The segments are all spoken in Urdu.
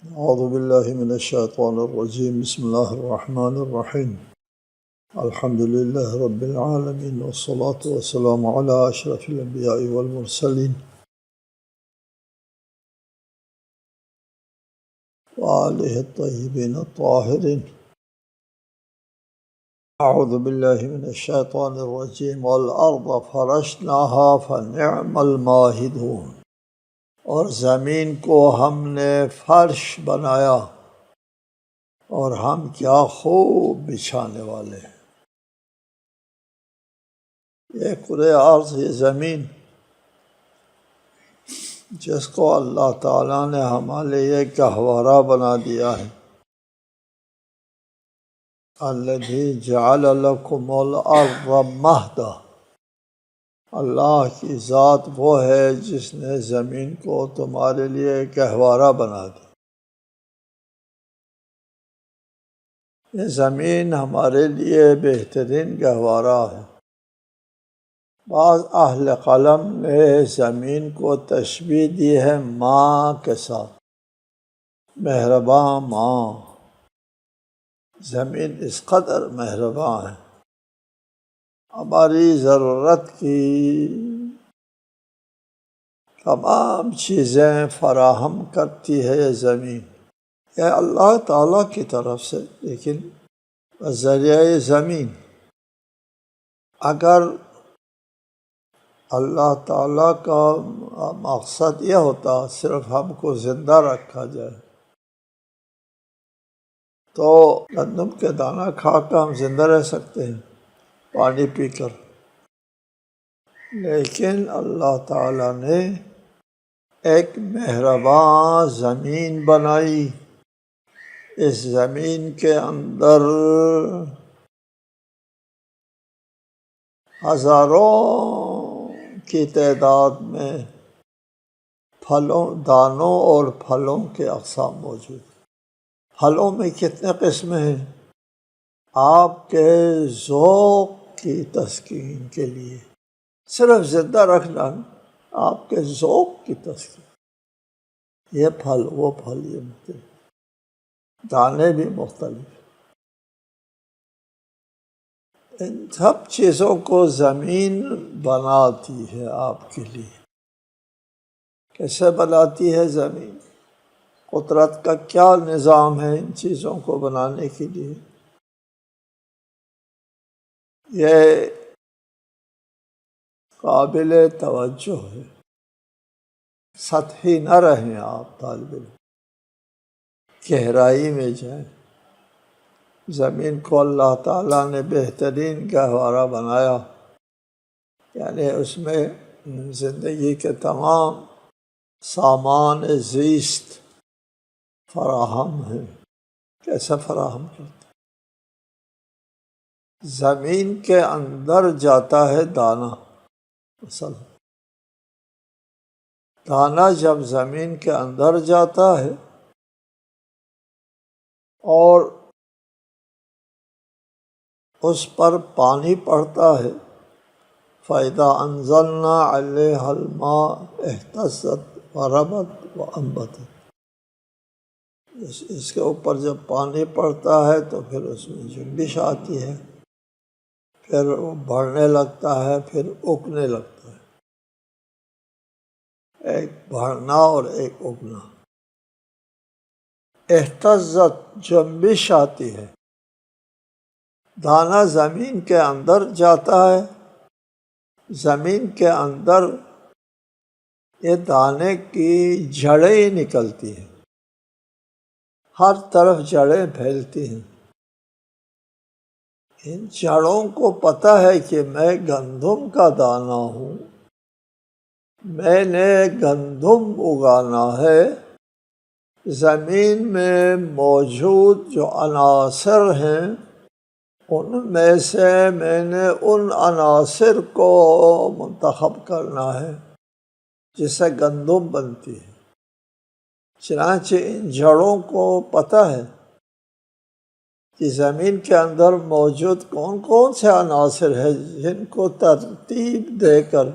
أعوذ بالله من الشيطان الرجيم بسم الله الرحمن الرحيم الحمد لله رب العالمين والصلاة والسلام على أشرف الأنبياء والمرسلين وآله الطيبين الطاهرين. أعوذ بالله من الشيطان الرجيم والأرض فرشناها فنعم الماهدون. اور زمین کو ہم نے فرش بنایا اور ہم کیا خوب بچھانے والے ہیں. یہ کرۂ ارض، یہ زمین جس کو اللہ تعالیٰ نے ہمارے لیے گہوارہ بنا دیا ہے. الذی جعل لکم الارض مہدا، اللہ کی ذات وہ ہے جس نے زمین کو تمہارے لیے گہوارہ بنا دیا. یہ زمین ہمارے لیے بہترین گہوارہ ہے. بعض اہل قلم نے زمین کو تشبیہ دی ہے ماں کے ساتھ، مہرباں ماں. زمین اس قدر مہرباں ہے، ہماری ضرورت کی تمام چیزیں فراہم کرتی ہے یہ زمین. یہ اللہ تعالیٰ کی طرف سے، لیکن بذریعہ زمین. اگر اللہ تعالیٰ کا مقصد یہ ہوتا صرف ہم کو زندہ رکھا جائے تو گندم کے دانہ کھا کر ہم زندہ رہ سکتے ہیں، پانی پی کر. لیکن اللہ تعالیٰ نے ایک مہربان زمین بنائی. اس زمین کے اندر ہزاروں کی تعداد میں دانوں اور پھلوں کے اقسام موجود ہیں. پھلوں میں کتنے قسمیں ہیں؟ آپ کے ذوق کی تسکین کے لیے، صرف زندہ رکھنا، آپ کے ذوق کی تسکین. یہ پھل وہ پھل، یہ مختلف دانے بھی مختلف. ان سب چیزوں کو زمین بناتی ہے آپ کے لیے. کیسے بناتی ہے زمین؟ قدرت کا کیا نظام ہے ان چیزوں کو بنانے کے لیے؟ یہ قابل توجہ ہے. سطحی نہ رہیں آپ طالب علم، گہرائی میں جائیں. زمین کو اللہ تعالیٰ نے بہترین گہوارہ بنایا، یعنی اس میں زندگی کے تمام سامان زیست فراہم ہے. کیسے فراہم کرتا؟ زمین کے اندر جاتا ہے دانہ. مثلا دانہ جب زمین کے اندر جاتا ہے اور اس پر پانی پڑتا ہے، فَإِذَا أَنزَلْنَا عَلَيْهَا الْمَاءَ اهْتَزَّتْ وَرَبَتْ وَأَنبَتَتْ. اس کے اوپر جب پانی پڑتا ہے تو پھر اس میں جنبش آتی ہے، پھر وہ بڑھنے لگتا ہے، پھر اگنے لگتا ہے. ایک بڑھنا اور ایک اگنا. اہتزت، جنبش آتی ہے. دانہ زمین کے اندر جاتا ہے، زمین کے اندر یہ دانے کی جڑیں نکلتی ہیں، ہر طرف جڑیں پھیلتی ہیں. ان جڑوں کو پتہ ہے کہ میں گندم کا دانہ ہوں، میں نے گندم اگانا ہے. زمین میں موجود جو عناصر ہیں ان میں سے میں نے ان عناصر کو منتخب کرنا ہے جس سے گندم بنتی ہے. چنانچہ ان جڑوں کو پتہ ہے کہ زمین کے اندر موجود کون کون سے عناصر ہیں جن کو ترتیب دے کر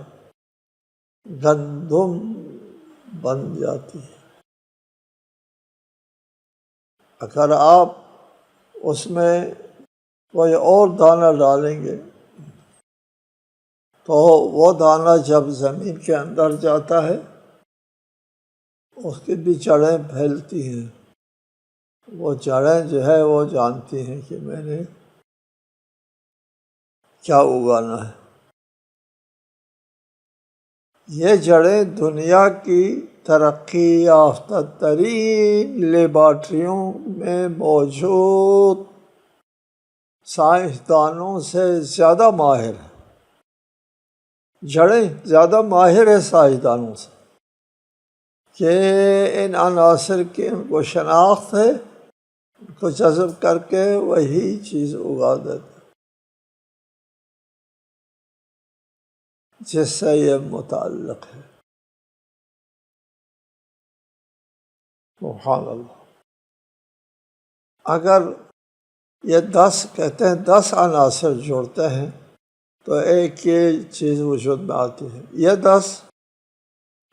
گندم بن جاتی ہے. اگر آپ اس میں کوئی اور دانہ ڈالیں گے تو وہ دانہ جب زمین کے اندر جاتا ہے اس کی بھی جڑیں پھیلتی ہیں، وہ جڑیں جو ہے وہ جانتی ہیں کہ میں نے کیا اگانا ہے۔ یہ جڑیں دنیا کی ترقی یافتہ ترین لیبارٹریوں میں موجود سائنسدانوں سے زیادہ ماہر ہیں، جڑیں زیادہ ماہر ہے سائنسدانوں سے، کہ ان عناصر کی ان کو شناخت ہے، ان کو جذب کر کے وہی چیز اگا دیتے جس سے یہ متعلق ہے۔ سبحان اللہ۔ اگر یہ 10 کہتے ہیں 10 عناصر جوڑتے ہیں تو ایک یہ چیز وجود میں آتی ہے، یہ 10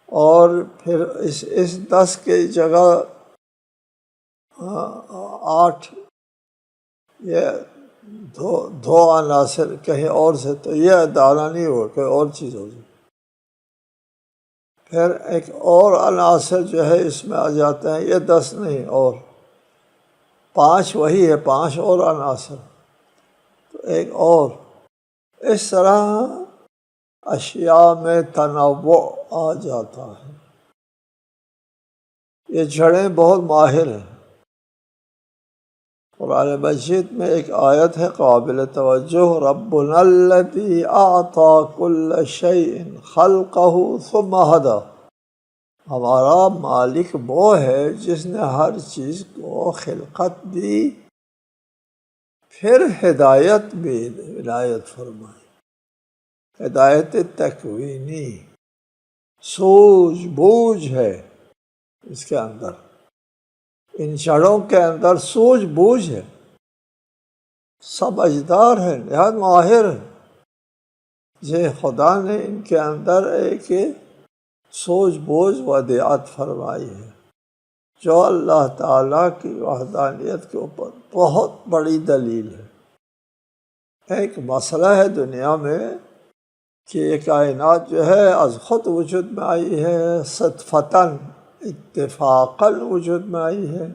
اور پھر اس 10 کی جگہ 8 یہ دو عناصر کہیں اور سے، تو یہ دانہ نہیں ہو، کوئی اور چیز ہو جائے۔ پھر ایک اور عناصر جو ہے اس میں آ جاتے ہیں، یہ 10 نہیں اور 5 وہی ہے، 5 اور عناصر، تو ایک اور، اس طرح اشیاء میں تنوع آ جاتا ہے۔ یہ جڑیں بہت ماہر ہیں۔ قرآن مجید میں ایک آیت ہے قابل توجہ، ربنا الذی اعطی کل شیء خلقہ ثم ہدی، ہمارا مالک وہ ہے جس نے ہر چیز کو خلقت دی پھر ہدایت بھی عنایت فرمائی، ہدایت تکوینی، سوجھ بوجھ ہے اس کے اندر، ان جڑوں کے اندر سوجھ بوجھ ہے، سمجھدار ہے، نہایت ماہر ہے۔ یہ خدا نے ان کے اندر ایک سوجھ بوجھ ودیعت فرمائی ہے، جو اللہ تعالیٰ کی وحدانیت کے اوپر بہت بڑی دلیل ہے۔ ایک مسئلہ ہے دنیا میں کہ یہ کائنات جو ہے از خود وجود میں آئی ہے، صدفتاً اتفاقاً وجود میں آئی ہے،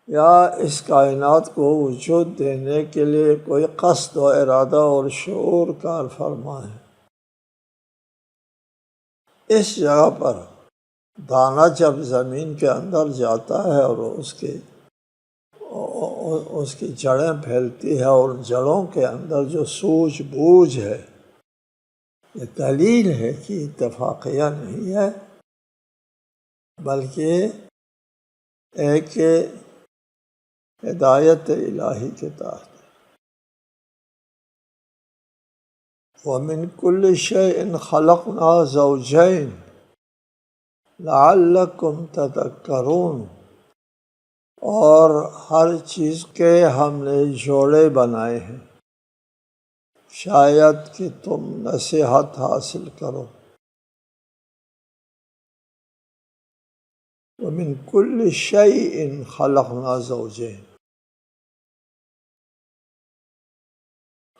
یا اس کائنات کو وجود دینے کے لیے کوئی قصد و ارادہ اور شعور کار فرما ہے۔ اس جگہ پر دانہ جب زمین کے اندر جاتا ہے اور اس کی جڑیں پھیلتی ہے، اور جڑوں کے اندر جو سوجھ بوجھ ہے، یہ دلیل ہے کہ اتفاقیہ نہیں ہے بلکہ ایک ہدایت الہی کے تحت۔ وَمِن كُلِّ شَيْءٍ خَلَقْنَا زَوْجَيْنِ لَعَلَّكُمْ تَذَكَّرُونَ، اور ہر چیز کے ہم نے جوڑے بنائے ہیں شاید کہ تم نصیحت حاصل کرو۔ وَمِن كُلِّ شَيْءٍ خَلَقْنَا زَوْجَيْنِ،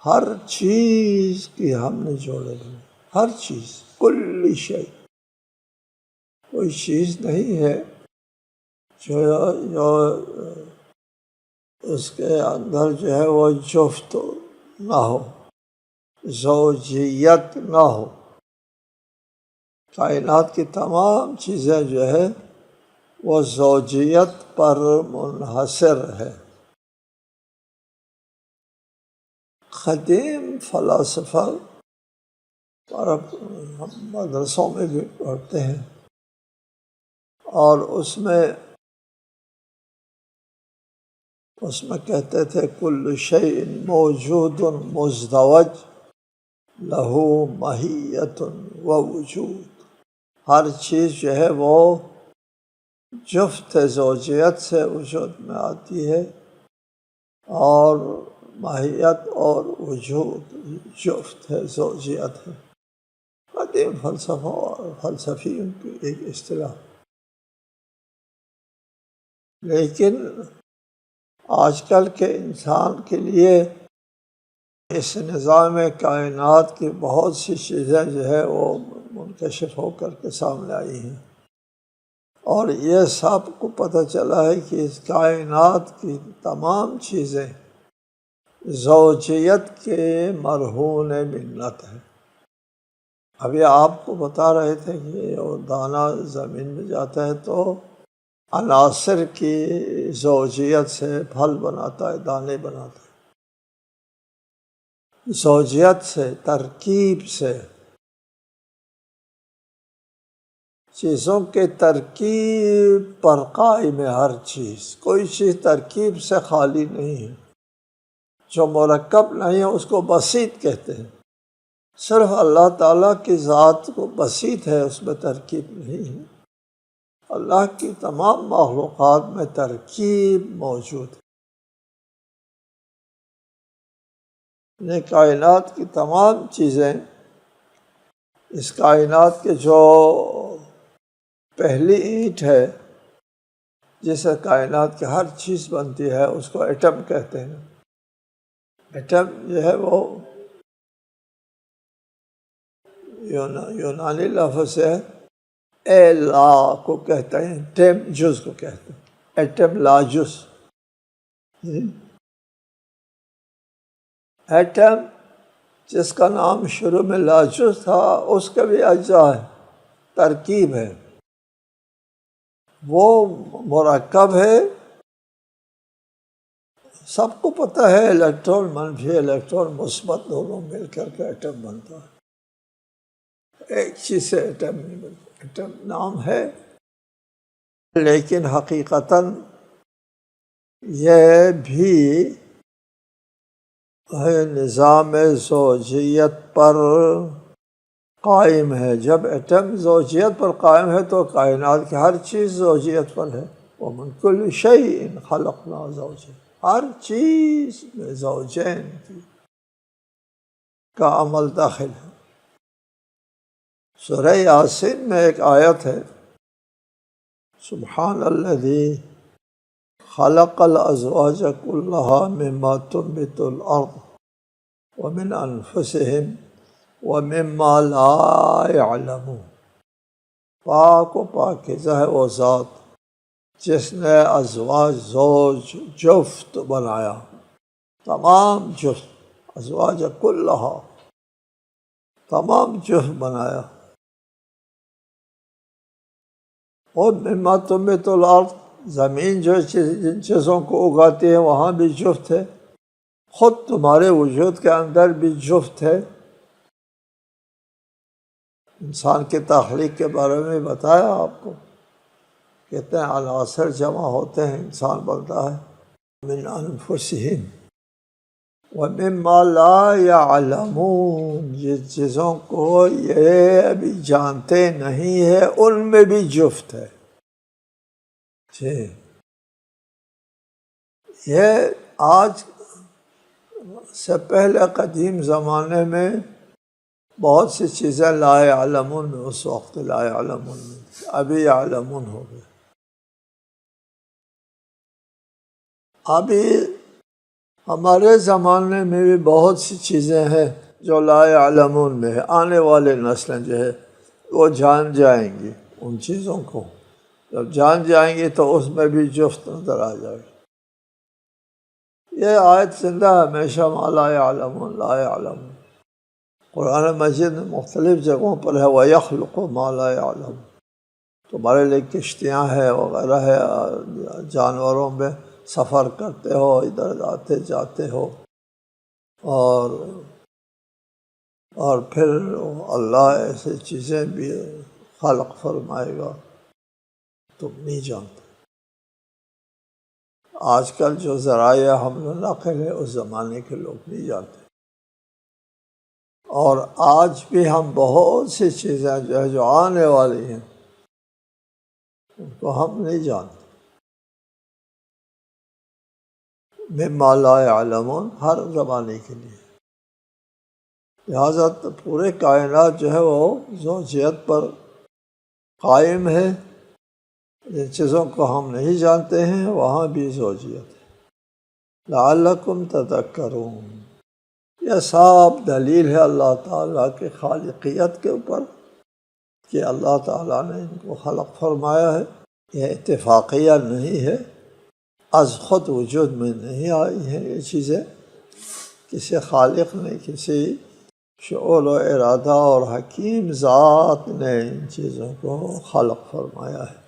ہر چیز کی ہم نے جوڑے بنائے، ہر چیز، کل شیء، کوئی چیز نہیں ہے جو اس کے اندر جو ہے وہ جفت نہ ہو، زوجیت نہ ہو۔ کائنات کی تمام چیزیں جو ہے وہ زوجیت پر منحصر ہے۔ قدیم فلاسفہ اور ہم مدرسوں میں بھی پڑھتے ہیں، اور اس میں کہتے تھے کل شیء موجود مزدوج لہ ماہیت و وجود، ہر چیز جو ہے وہ جفت زوجیت سے وجود میں آتی ہے، اور ماہیت اور وجود جفت ہے، زوجیت ہے۔ قدیم فلسفہ اور فلسفیوں کی ایک اصطلاح۔ لیکن آج کل کے انسان کے لیے اس نظام کائنات کی بہت سی چیزیں جو ہے وہ منکشف ہو کر کے سامنے آئی ہیں، اور یہ سب کو پتہ چلا ہے کہ اس کائنات کی تمام چیزیں زوجیت کے مرہون منت ہے۔ ابھی آپ کو بتا رہے تھے کہ وہ دانہ زمین میں جاتا ہے تو عناصر کی زوجیت سے پھل بناتا ہے، دانے بناتا ہے، زوجیت سے، ترکیب سے، چیزوں کے ترکیب پر قائم ہے ہر چیز، کوئی چیز ترکیب سے خالی نہیں ہے۔ جو مرکب نہیں ہے اس کو بسیط کہتے ہیں، صرف اللہ تعالیٰ کی ذات کو بسیط ہے، اس میں ترکیب نہیں ہے۔ اللہ کی تمام مخلوقات میں ترکیب موجود ہے۔ یہ کائنات کی تمام چیزیں، اس کائنات کے جو پہلی اینٹ ہے جس سے کائنات کی ہر چیز بنتی ہے اس کو ایٹم کہتے ہیں۔ ایٹم جو ہے وہ یونانی لفظ ہے، ایلا کو کہتے ہیں، ٹیم جز کو کہتے ہیں، ایٹم لا جز۔ ایٹم جس کا نام شروع میں لا جز تھا، اس کا بھی اجزاء ہے، ترکیب ہے، وہ مرکب ہے۔ سب کو پتہ ہے الیکٹرون منفی، الیکٹرون مثبت، دونوں مل کر کے ایٹم بنتا ہے۔ ایک چیز سے ایٹم نہیں بنتا، ایٹم نام ہے، لیکن حقیقتاً یہ بھی نظام زوجیت پر قائم ہے۔ جب ایٹم زوجیت پر قائم ہے تو کائنات کی ہر چیز زوجیت پر ہے۔ وَمِن كُلِّ شَيْءٍ خَلَقْنَا زَوْجَيْنِ، ہر چیز میں زوجین کا عمل داخل ہے۔ سورہ یاسین میں ایک آیت ہے، سبحان الذی خلق الازواج كلها مما تنبت الارض ومن انفسهم ومما لا يعلمون۔ پاک و پاکیزہ ہے وہ ذات جس نے ازواج، زوج، جفت بنایا، تمام جفت، ازواج کلہا، تمام جفت بنایا۔ اور مما تنبت الارض، زمین جو جن چیزوں کو اگاتی ہے وہاں بھی جفت ہے، خود تمہارے وجود کے اندر بھی جفت ہے۔ انسان کی تخلیق کے بارے میں بتایا آپ کو، کتنے عناصر جمع ہوتے ہیں، انسان بنتا ہے۔ من انفسہم ومما لا یعلمون، جن چیزوں کو یہ ابھی جانتے نہیں ہے ان میں بھی جفت ہے۔ یہ آج سے پہلے قدیم زمانے میں بہت سی چیزیں لا یعلمون میں، اس وقت لا یعلمون میں، ابھی یعلمون ہو گئے۔ ابھی ہمارے زمانے میں بھی بہت سی چیزیں ہیں جو لا یعلمون میں ہے، آنے والے نسلیں جو ہے وہ جان جائیں گی ان چیزوں کو، جب جان جائیں گی تو اس میں بھی جفت نظر آ جائے گی۔ یہ آیت زندہ ہمیشہ ما لا یعلمون، لا یعلمون۔ قرآن مجید میں مختلف جگہوں پر ہے وَيَخْلُقُ مَا لَا يَعْلَمُ، تمہارے لیے کشتیاں ہیں وغیرہ ہے، جانوروں میں سفر کرتے ہو، ادھر آتے جاتے ہو، اور پھر اللہ ایسے چیزیں بھی خلق فرمائے گا تم نہیں جانتے۔ آج کل جو ذرائع حمل و نقل ہے اس زمانے کے لوگ نہیں جانتے، اور آج بھی ہم بہت سی چیزیں جو ہے جو آنے والی ہیں ان کو ہم نہیں جانتے۔ مما لا یعلمون ہر زمانے کے لیے، لہٰذا پورے کائنات جو ہے وہ زوجیت پر قائم ہے، جن چیزوں کو ہم نہیں جانتے ہیں وہاں بھی زوجیت ہے۔ لعلکم تذکرون، یہ سب دلیل ہے اللہ تعالیٰ کی خالقیت کے اوپر کہ اللہ تعالیٰ نے ان کو خلق فرمایا ہے۔ یہ اتفاقیہ نہیں ہے، از خود وجود میں نہیں آئی ہیں یہ چیزیں، کسی خالق نے، کسی شعور و ارادہ اور حکیم ذات نے ان چیزوں کو خلق فرمایا ہے۔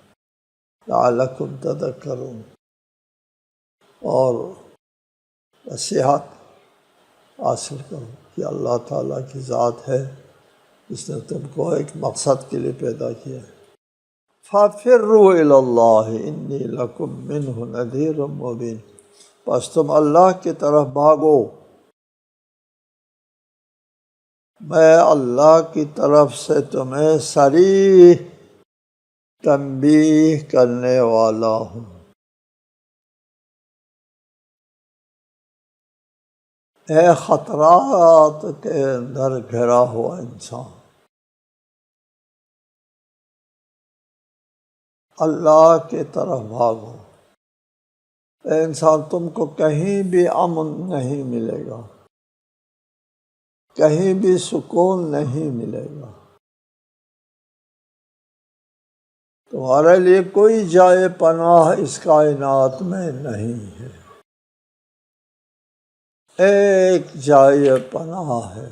لعلکم تذکرون، اور نصیحت حاصل کرو کہ اللہ تعالیٰ کی ذات ہے، اس نے تم کو ایک مقصد کے لیے پیدا کیا ہے۔ فَفِرُّوا إِلَى اللَّهِ إِنِّي لَكُم مِّنْهُ نَذِيرٌ مُّبِينٌ، بس تم اللہ کی طرف بھاگو، میں اللہ کی طرف سے تمہیں صریح تنبیہ کرنے والا ہوں۔ اے خطرات کے اندر گھرا ہوا انسان، اللہ کی طرف بھاگو۔ اے انسان، تم کو کہیں بھی امن نہیں ملے گا، کہیں بھی سکون نہیں ملے گا، تمہارے لیے کوئی جائے پناہ اس کائنات میں نہیں ہے، ایک جائے پناہ ہے،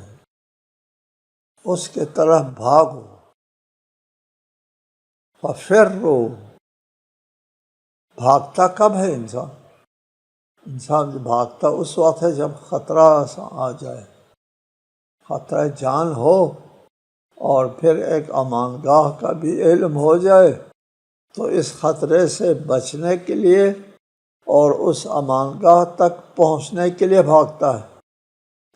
اس کے طرف بھاگو۔ فَفِرُّوا، بھاگتا کب ہے انسان؟ انسان بھاگتا اس وقت ہے جب خطرہ آ جائے، خطرہ جان ہو، اور پھر ایک امان گاہ کا بھی علم ہو جائے تو اس خطرے سے بچنے کے لیے اور اس امان گاہ تک پہنچنے کے لیے بھاگتا ہے۔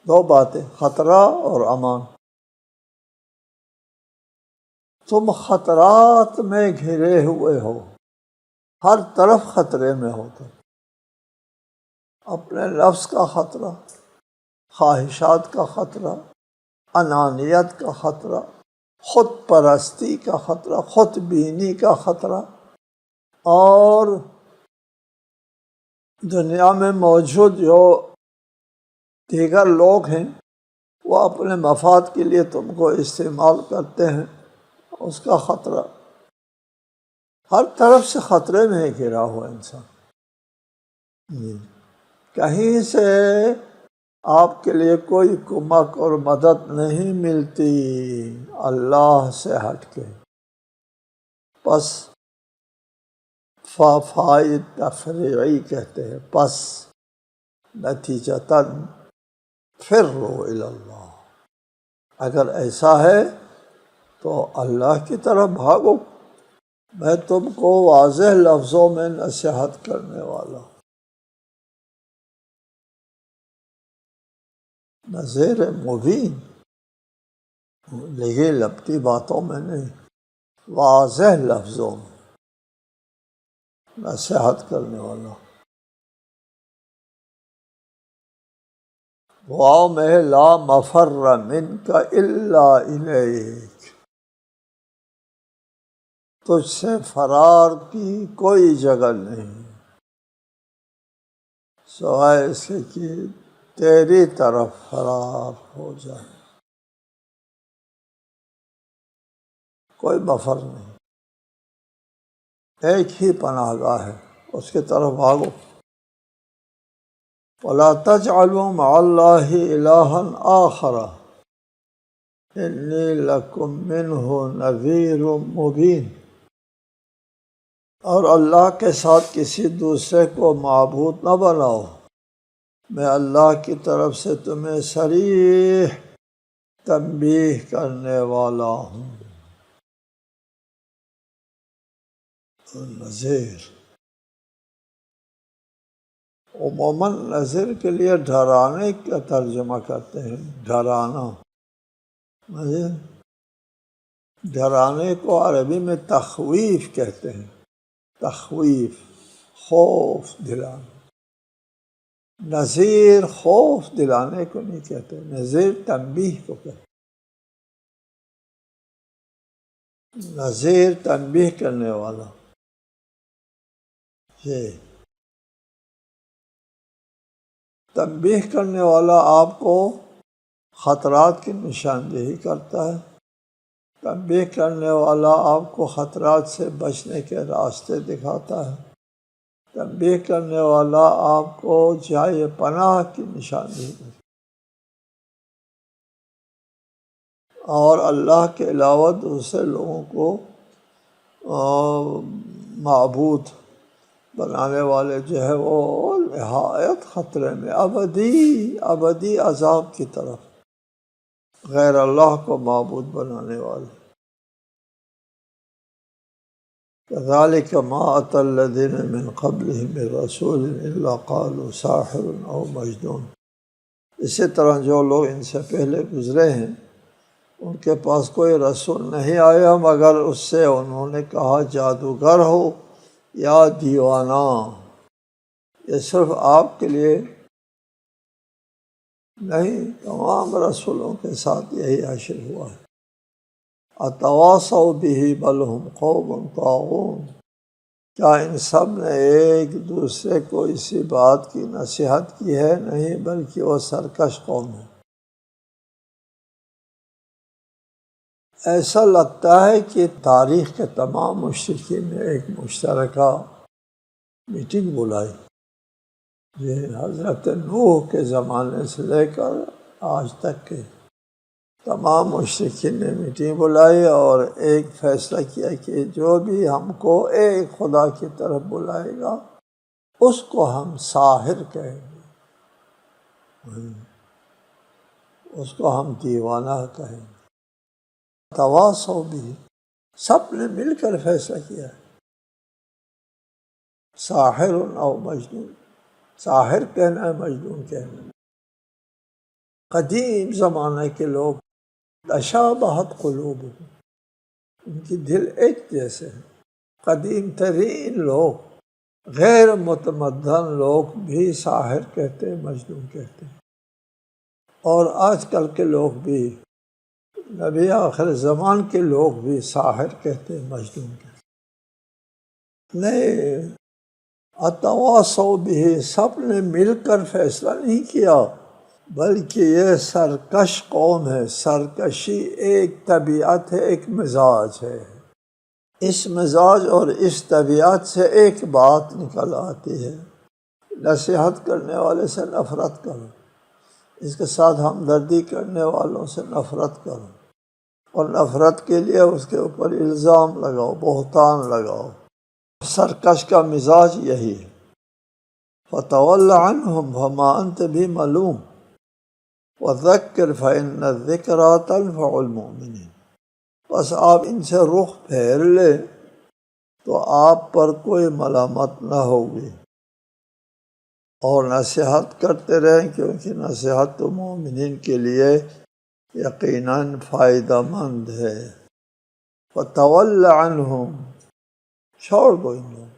دو باتیں، خطرہ اور امان۔ تم خطرات میں گھرے ہوئے ہو، ہر طرف خطرے میں ہو، تم اپنے نفس کا خطرہ، خواہشات کا خطرہ، انانیت کا خطرہ، خود پرستی کا خطرہ، خود بینی کا خطرہ، اور دنیا میں موجود جو دیگر لوگ ہیں وہ اپنے مفاد کے لیے تم کو استعمال کرتے ہیں، اس کا خطرہ۔ ہر طرف سے خطرے میں گھرا ہوا انسان، کہیں سے آپ کے لیے کوئی کمک اور مدد نہیں ملتی اللہ سے ہٹ کے۔ پس فائد تفریعی کہتے ہیں، پس نتیجتاً فروا الی اللہ، اگر ایسا ہے تو اللہ کی طرف بھاگو، میں تم کو واضح لفظوں میں نصیحت کرنے والا ہوں۔ نذیر مبین، لگی لپٹی باتوں میں نہیں، واضح لفظوں میں نصیحت کرنے والا ہوں۔ واؤ میں لا مفر منک الا الیک، تجھ سے فرار کی کوئی جگہ نہیں سوائے اس کے کہ تیری طرف فرار ہو جائے، کوئی مفر نہیں، ایک ہی پناہ گاہ ہے، اس کی طرف بھاگو۔ وَلَا تَجْعَلُوا مَعَ اللَّهِ إِلَٰهًا آخَرَ إِنِّي لَكُم مِّنْهُ نَذِيرٌ مُّبِينٌ، اور اللہ کے ساتھ کسی دوسرے کو معبود نہ بناؤ، میں اللہ کی طرف سے تمہیں صریح تنبیہ کرنے والا ہوں۔ نذیر، عموماً نذیر کے لیے ڈرانے کا ترجمہ کرتے ہیں، ڈرانا۔ ڈرانے کو عربی میں تخویف کہتے ہیں، تخویف، خوف دلانا۔ نذیر خوف دلانے کو نہیں کہتے، نذیر تنبیہ کو کہتے، نذیر تنبیہ کرنے والا۔ یہ تنبیہ کرنے والا آپ کو خطرات کی نشاندہی کرتا ہے، تنبیہ کرنے والا آپ کو خطرات سے بچنے کے راستے دکھاتا ہے، تنبیہ کرنے والا آپ کو جائے پناہ کی نشاندہی کرتا ہے، اور اللہ کے علاوہ دوسرے لوگوں کو معبود بنانے والے جو ہے وہ نہایت خطرے میں، ابدی عذاب کی طرف، غیر اللہ کو معبود بنانے والے۔ كذلك ما أتى الذين من قبلهم من رسول إلا قالوا ساحر أو مجنون۔ اسی طرح جو لوگ ان سے پہلے گزرے ہیں ان کے پاس کوئی رسول نہیں آیا مگر اس سے انہوں نے کہا جادوگر ہو یا دیوانہ۔ یہ صرف آپ کے لیے نہیں، تمام رسولوں کے ساتھ یہی حاصل ہوا ہے۔ اتواصوا بہ بل ہم قوم طاغون، کیا ان سب نے ایک دوسرے کو اسی بات کی نصیحت کی ہے؟ نہیں، بلکہ وہ سرکش قوم ہے۔ ایسا لگتا ہے کہ تاریخ کے تمام مشرکین نے ایک مشترکہ میٹنگ بلائی، حضرت نوح کے زمانے سے لے کر آج تک کے تمام مشرکین نے میٹنگ بلائی اور ایک فیصلہ کیا کہ جو بھی ہم کو ایک خدا کی طرف بلائے گا اس کو ہم ساحر کہیں گے، اس کو ہم دیوانہ کہیں گے۔ تواصوا بھی، سب نے مل کر فیصلہ کیا ہے، ساحر او مجنون، ساحر کہنا ہے، مجنون کہنا ہے۔ قدیم زمانے کے لوگ تشابہت قلوبہم، ان کی دل ایک جیسے ہیں۔ قدیم ترین لوگ، غیر متمدن لوگ بھی ساحر کہتے ہیں، مجنون کہتے ہیں، اور آج کل کے لوگ بھی، نبی آخر زمان کے لوگ بھی ساحر کہتے ہیں، مجنون کہتے ہیں۔ نہیں، اتواصوا بہ، سب نے مل کر فیصلہ نہیں کیا، بلکہ یہ سرکش قوم ہے۔ سرکشی ایک طبیعت ہے، ایک مزاج ہے، اس مزاج اور اس طبیعت سے ایک بات نکل آتی ہے، نصیحت کرنے والے سے نفرت کرو، اس کے ساتھ ہمدردی کرنے والوں سے نفرت کرو، اور نفرت کے لیے اس کے اوپر الزام لگاؤ، بہتان لگاؤ۔ سرکش کا مزاج یہی ہے۔ فَتَوَلَّ عَنْهُمْ فَمَا أَنْتَ بِمَلُومٍ وَذَكِّرْ فَإِنَّ الذِّكْرَىٰ تَنفَعُ الْمُؤْمِنِينَ۔ بس آپ ان سے رخ پھیر لیں تو آپ پر کوئی ملامت نہ ہوگی، اور نصیحت کرتے رہیں، کیونکہ نصیحت تو مومنین کے لیے یقیناً فائدہ مند ہے۔ فَتَوَلَّ عَنْهُمْ، چھوڑ دو ان لوگ،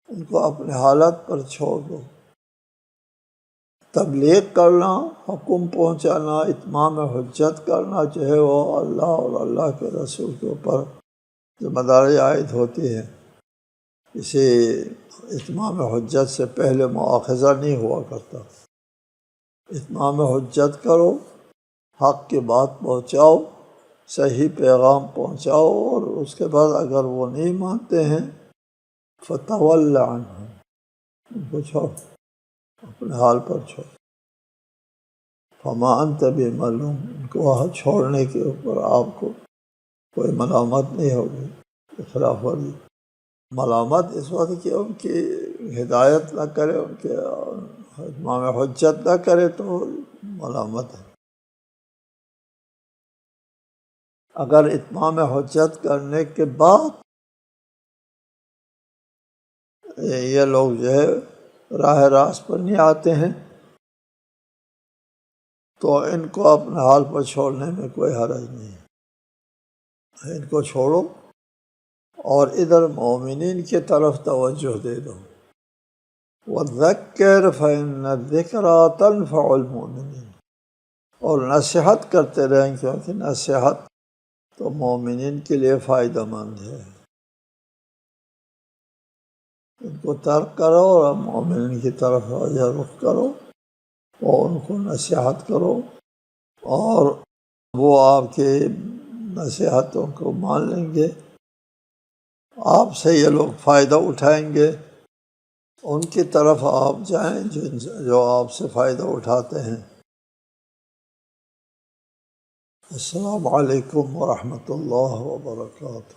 ان کو اپنے حالت پر چھوڑ دو۔ تبلیغ کرنا، حکم پہنچانا، اتمام حجت کرنا جو ہے وہ اللہ اور اللہ کے رسول کے اوپر ذمہ داری عائد ہوتی ہے۔ اسے اتمام حجت سے پہلے مؤاخذہ نہیں ہوا کرتا۔ اتمام حجت کرو، حق کی بات پہنچاؤ، صحیح پیغام پہنچاؤ، اور اس کے بعد اگر وہ نہیں مانتے ہیں فَتَوَلَّ عَنْهُمْ، ان کو چھوڑ، اپنے حال پر چھوڑ۔ فَمَا أَنْتَ بِمَلُومٍ، ان کو وہاں چھوڑنے کے اوپر آپ کو کوئی ملامت نہیں ہوگی، خلاف ورزی۔ ملامت اس وقت کہ ان کی ہدایت نہ کرے، ان کے اتمام حجت نہ کرے تو ملامت ہے۔ اگر اتمام حجت کرنے کے بعد یہ لوگ جو ہے راہ راست پر نہیں آتے ہیں تو ان کو اپنے حال پر چھوڑنے میں کوئی حرج نہیں ہے، ان کو چھوڑو اور ادھر مومنین کی طرف توجہ دے دو۔ وَذَكِّرْ فَإِنَّ الذِّكْرَىٰ تَنفَعُ الْمُؤْمِنِينَ، اور نصیحت کرتے رہیں، کیونکہ نصیحت تو مومنین کے لیے فائدہ مند ہے۔ ان کو ترک کرو اور مومنین کی طرف رخ کرو اور ان کو نصیحت کرو، اور وہ آپ کے نصیحتوں کو مان لیں گے، آپ سے یہ لوگ فائدہ اٹھائیں گے، ان کی طرف آپ جائیں جو آپ سے فائدہ اٹھاتے ہیں۔ السلام علیکم ورحمۃ اللہ وبرکاتہ۔